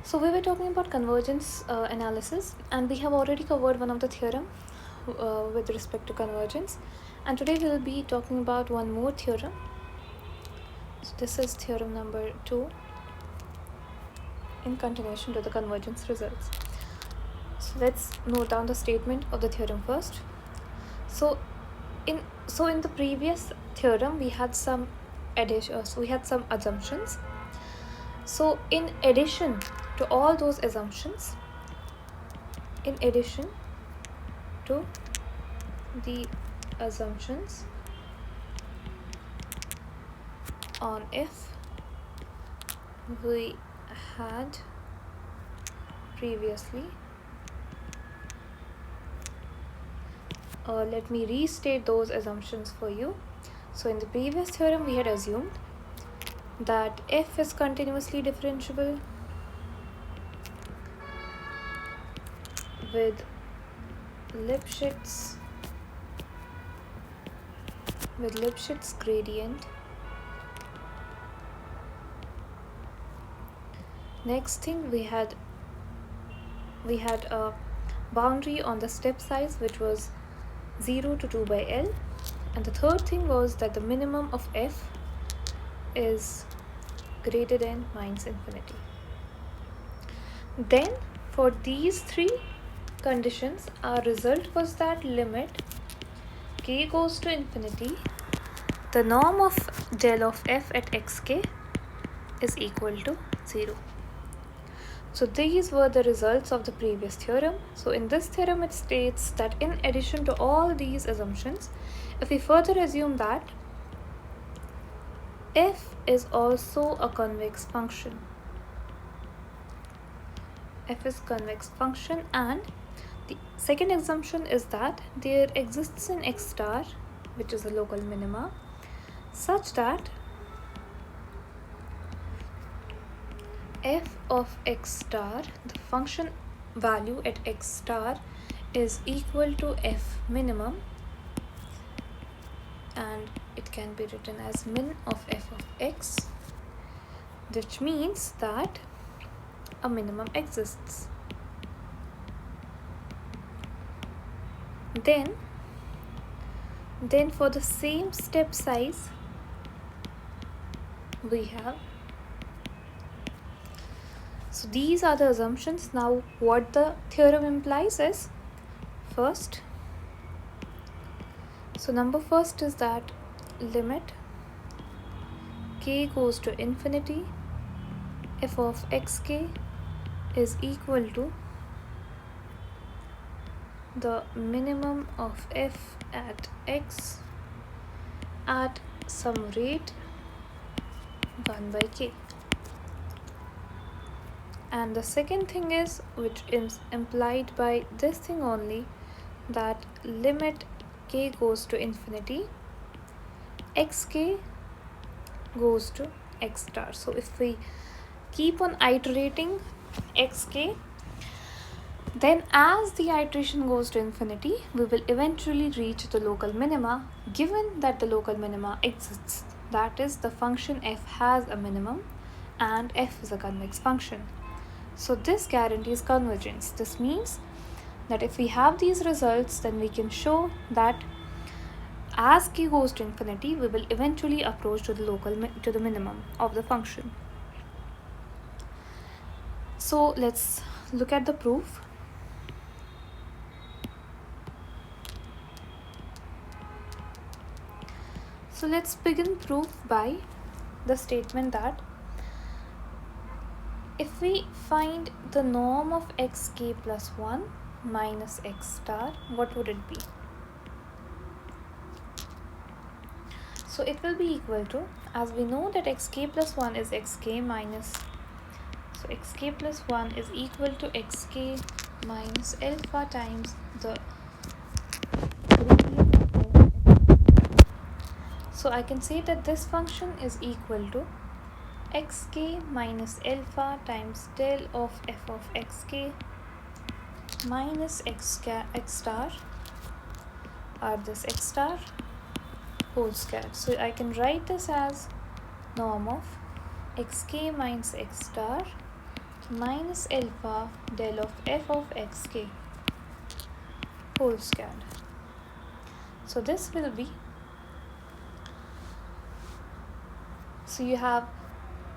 So we were talking about convergence analysis, and we have already covered one of the theorem with respect to convergence, and today we will be talking about one more theorem. So this is theorem number 2 in continuation to the convergence results. So let's note down the statement of the theorem first. So in the previous theorem we had some assumptions. So in addition to all those assumptions, in addition to the assumptions on F we had previously, let me restate those assumptions for you. So in the previous theorem we had assumed that F is continuously differentiable with Lipschitz gradient. Next thing, we had a boundary on the step size which was 0 to 2 by L, and the third thing was that the minimum of F is greater than minus infinity. Then for these three conditions, our result was that limit k goes to infinity, the norm of del of f at xk is equal to 0. So these were the results of the previous theorem. So in this theorem it states that in addition to all these assumptions, if we further assume that f is also a convex function, f is convex function, and the second assumption is that there exists an x star, which is a local minima, such that f of x star, the function value at x star, is equal to f minimum, and it can be written as min of f of x, which means that a minimum exists. Then for the same step size we have, so these are the assumptions. Now what the theorem implies is, first, so number first is that limit k goes to infinity, f of xk is equal to the minimum of f at x at some rate 1 by k. And the second thing is, which is implied by this thing only, that limit k goes to infinity, xk goes to x star. So if we keep on iterating xk, then as the iteration goes to infinity, we will eventually reach the local minima, given that the local minima exists. That is, the function f has a minimum and f is a convex function. So this guarantees convergence. This means that if we have these results, then we can show that as k goes to infinity, we will eventually approach to the minimum of the function. So let's look at the proof. So let's begin proof by the statement that if we find the norm of xk plus 1 minus x star, what would it be? So it will be equal to, as we know that xk plus 1 is xk minus, so xk plus 1 is equal to xk minus alpha times the gradient of x. So I can say that this function is equal to xk minus alpha times del of f of xk minus x star, or this x star whole square. So I can write this as norm of xk minus x star minus alpha del of f of xk whole squared. So this will be, so you have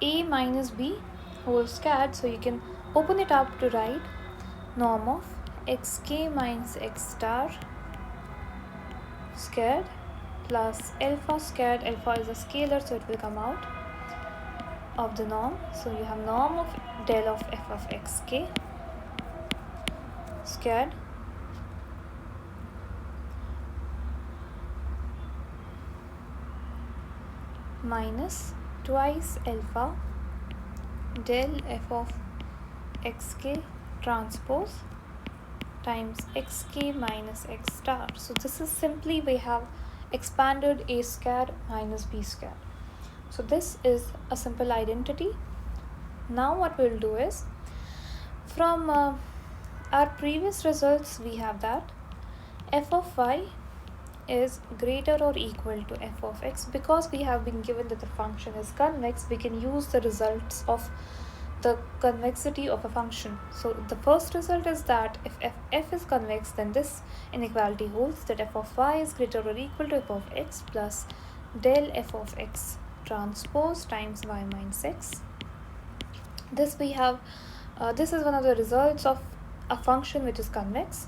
a minus b whole squared, so you can open it up to write norm of xk minus x star squared plus alpha squared. Alpha is a scalar, so it will come out of the norm. So you have norm of del of f of xk squared minus twice alpha del f of xk transpose times xk minus x star. So this is simply, we have expanded a squared minus b squared. So this is a simple identity. Now what we'll do is, from our previous results we have that f of y is greater or equal to f of x. Because we have been given that the function is convex, we can use the results of the convexity of a function. So the first result is that if f is convex, then this inequality holds, that f of y is greater or equal to f of x plus del f of x transpose times y minus x. This we have, this is one of the results of a function which is convex.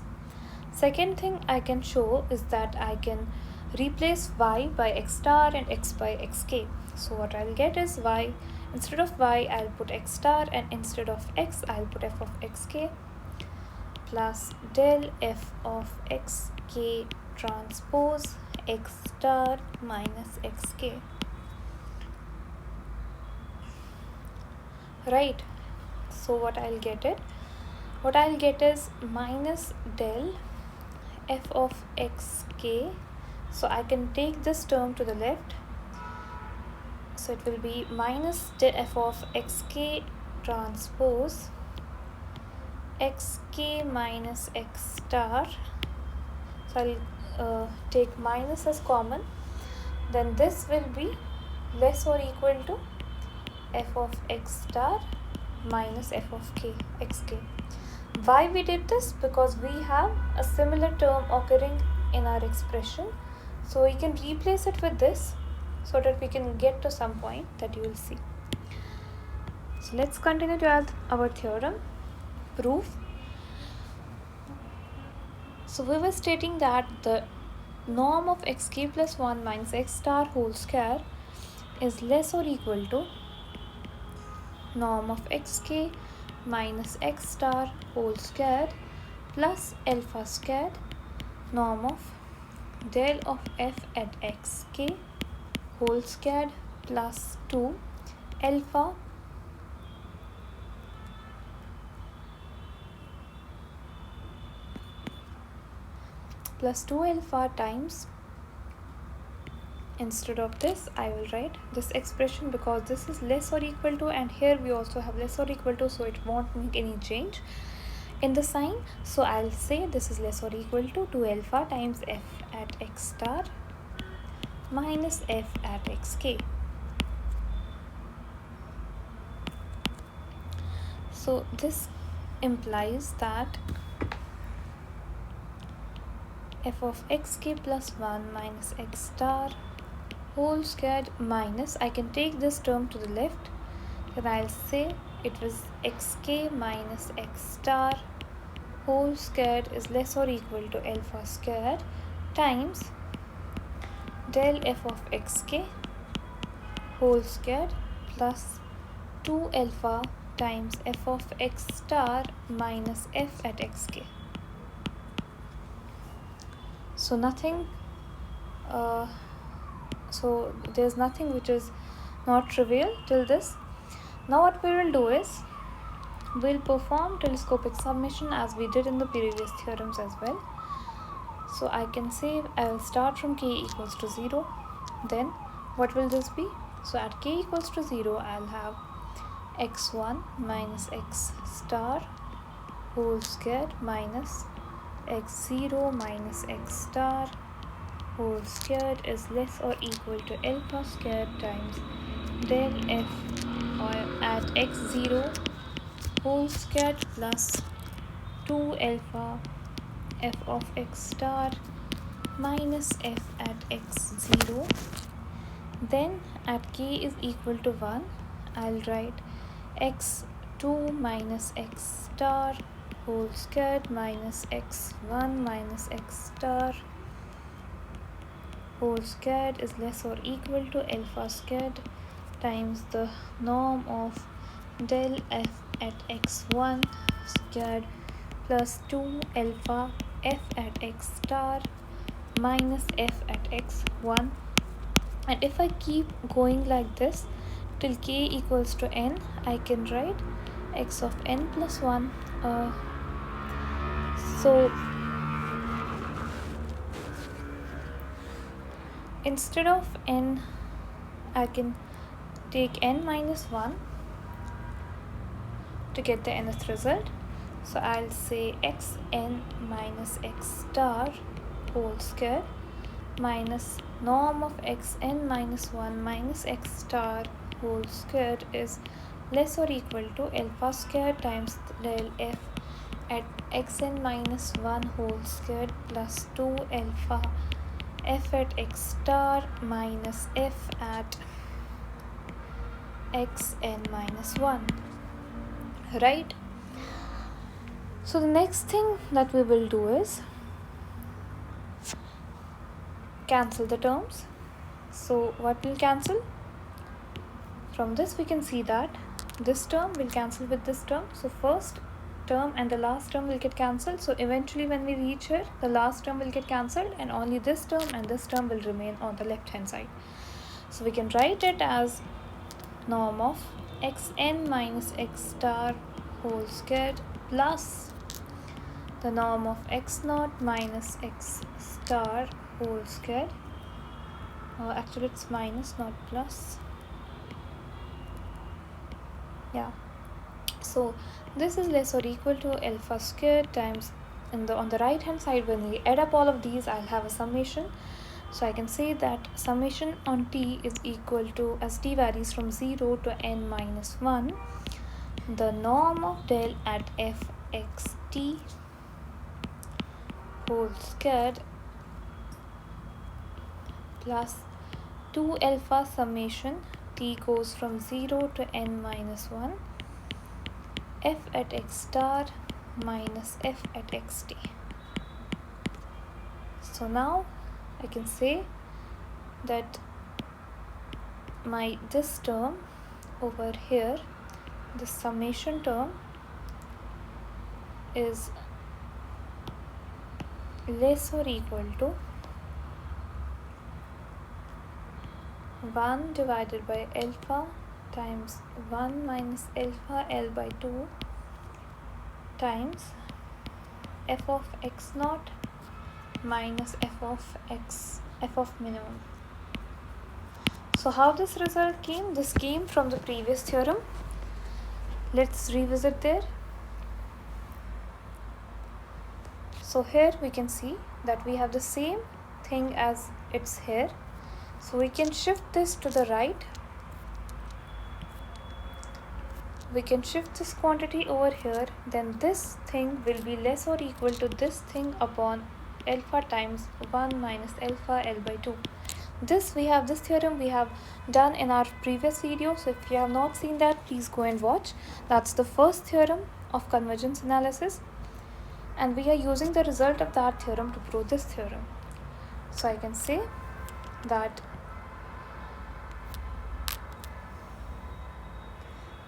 Second thing I can show is that I can replace y by x star and x by xk. So what I'll get is y, instead of y I'll put x star, and instead of x I'll put f of xk plus del f of xk transpose x star minus xk. Right, so what I'll get is minus del f of xk. So I can take this term to the left, so it will be minus del f of xk transpose xk minus x star. So I'll take minus as common, then this will be less or equal to f of x star minus f of xk. Why we did this? Because we have a similar term occurring in our expression, so we can replace it with this so that we can get to some point that you will see. So let's continue to add our theorem proof. So we were stating that the norm of xk plus 1 minus x star whole square is less or equal to norm of xk minus x star whole squared plus alpha squared norm of del of f at xk whole squared plus 2 alpha times, instead of this I will write this expression, because this is less or equal to, and here we also have less or equal to, so it won't make any change in the sign. So I'll say this is less or equal to 2 alpha times f at x star minus f at xk. So this implies that f of xk plus 1 minus x star whole squared minus, I can take this term to the left, then I'll say it was xk minus x star whole squared is less or equal to alpha squared times del f of xk whole squared plus 2 alpha times f of x star minus f at xk. So nothing, so there's nothing which is not trivial till this. Now what we will do is, we'll perform telescopic summation as we did in the previous theorems as well. So I can say I will start from k equals to 0. Then what will this be? So at k equals to 0 I'll have x1 minus x star whole squared minus x0 minus x star whole squared is less or equal to alpha squared times del f or at x0 whole squared plus 2 alpha f of x star minus f at x0. Then at k is equal to 1, I'll write x2 minus x star whole squared minus x1 minus x star whole squared is less or equal to alpha squared times the norm of del f at x1 squared plus 2 alpha f at x star minus f at x1. And if I keep going like this till k equals to n, I can write x of n plus 1. So instead of n, I can take n minus 1 to get the nth result. So I'll say xn minus x star whole square minus norm of xn minus 1 minus x star whole square is less or equal to alpha square times del f at xn minus 1 whole square plus 2 alpha f at x star minus f at xn minus 1, right? So the next thing that we will do is cancel the terms. So what will cancel? From this we can see that this term will cancel with this term. So first term and the last term will get cancelled. So eventually when we reach here, the last term will get cancelled and only this term and this term will remain on the left hand side. So we can write it as norm of xn minus x star whole squared plus the norm of x0 minus x star whole squared. Actually it's minus, not plus. Yeah. So this is less or equal to alpha squared times on the right hand side. When we add up all of these, I'll have a summation. So I can say that summation on t is equal to, as t varies from 0 to n minus 1, the norm of del at f x t whole squared plus 2 alpha summation t goes from 0 to n minus 1 f at x star minus f at xt. So now I can say that this term over here, the summation term, is less or equal to 1 divided by alpha times 1 minus alpha L by 2 times f of x0 minus f of minimum. So how this result came? This came from the previous theorem. Let's revisit there. So here we can see that we have the same thing as it's here. So we can shift this to the right. We can shift this quantity over here. Then this thing will be less or equal to this thing upon alpha times 1 minus alpha L by 2. This theorem we have done in our previous video. So if you have not seen that, please go and watch. That's the first theorem of convergence analysis. And we are using the result of that theorem to prove this theorem. So I can say that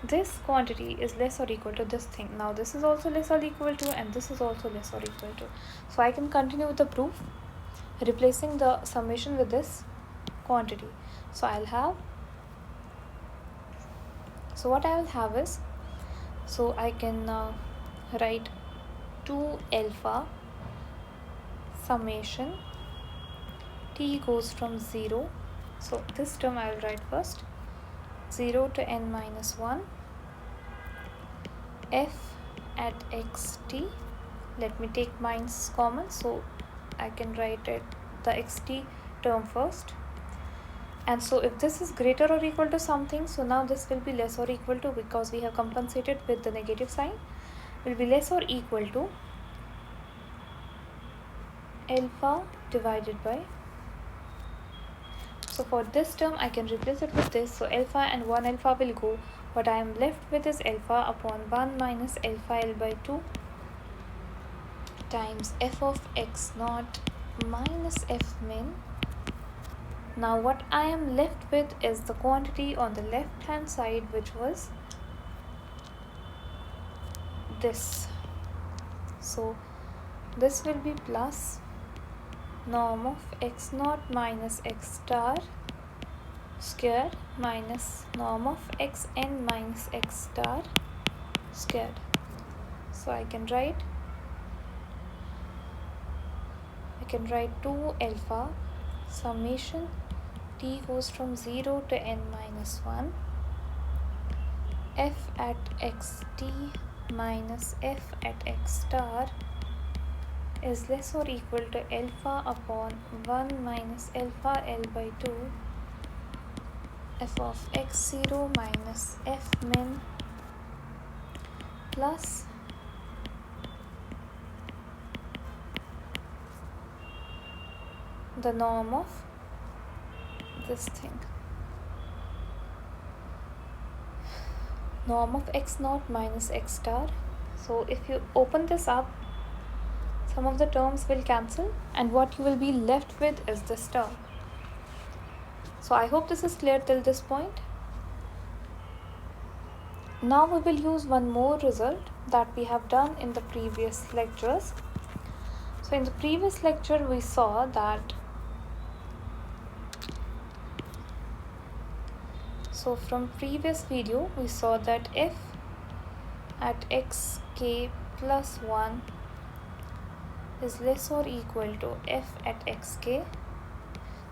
this quantity is less or equal to this thing. Now this is also less or equal to, and this is also less or equal to. So I can continue with the proof, replacing the summation with this quantity. So what I will have is, so I can write 2 alpha summation t goes from 0. So this term I will write first, 0 to n minus 1 f at xt. Let me take minus common, so I can write it the xt term first, And so if this is greater or equal to something, so now this will be less or equal to, because we have compensated with the negative sign, will be less or equal to alpha divided by. So for this term I can replace it with this, so alpha and 1 alpha will go. What I am left with is alpha upon 1 minus alpha L by 2 times f of x naught minus f min. Now what I am left with is the quantity on the left hand side, which was this. So this will be plus norm of x naught minus x star squared minus norm of xn minus x star squared. So I can write 2 alpha summation t goes from 0 to n minus 1 f at xt minus f at x star is less or equal to alpha upon 1 minus alpha L by 2 f of x0 minus f min plus the norm of this thing, norm of x naught minus x star. So if you open this up, some of the terms will cancel and what you will be left with is this term. So I hope this is clear till this point. Now we will use one more result that we have done in the previous lectures. So in the previous lecture we saw that, so from previous video we saw that f at xk plus 1 is less or equal to f at xk.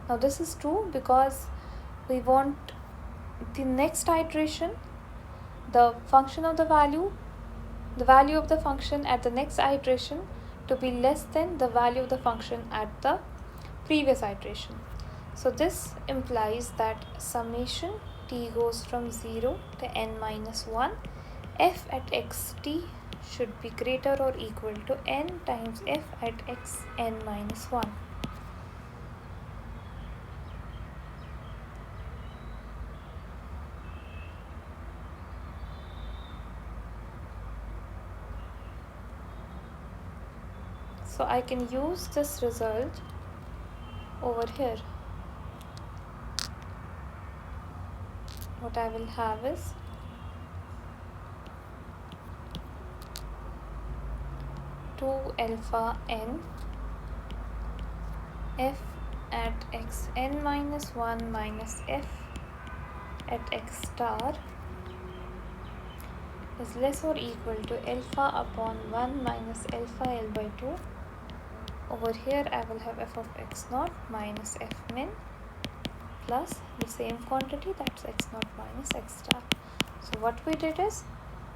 Now this is true because we want the next iteration, the function of the value of the function at the next iteration to be less than the value of the function at the previous iteration. So this implies that summation t goes from 0 to n minus 1 f at xt should be greater or equal to n times f at xn minus 1. So I can use this result over here. What I will have is alpha n f at xn minus 1 minus f at x star is less or equal to alpha upon 1 minus alpha L by 2. Over here I will have f of x naught minus f min plus the same quantity, that's x naught minus x star. So what we did is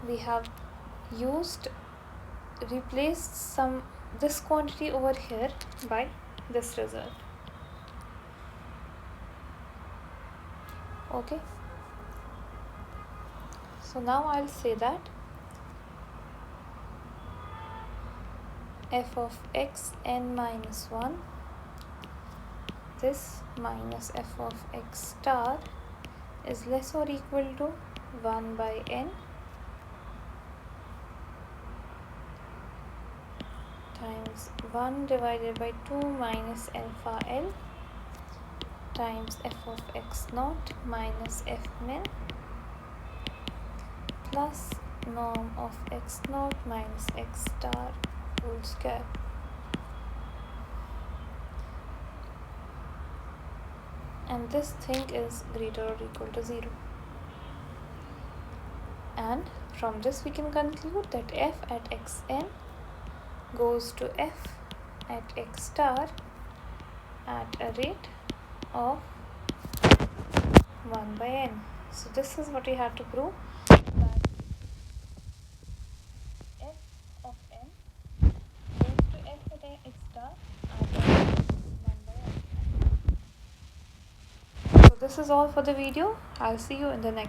we have replaced this quantity over here by this result. Okay, so now I'll say that f of x n minus 1, this minus f of x star is less or equal to 1 by n times 1 divided by 2 minus alpha L times f of x naught minus f min plus norm of x naught minus x star whole square. And this thing is greater or equal to 0. And from this we can conclude that f at xn goes to f at x star at a rate of 1 by n. So this is what we have to prove, that f of n goes to f at x star at a rate of 1 by n. So this this is all for the video. I'll see you in the next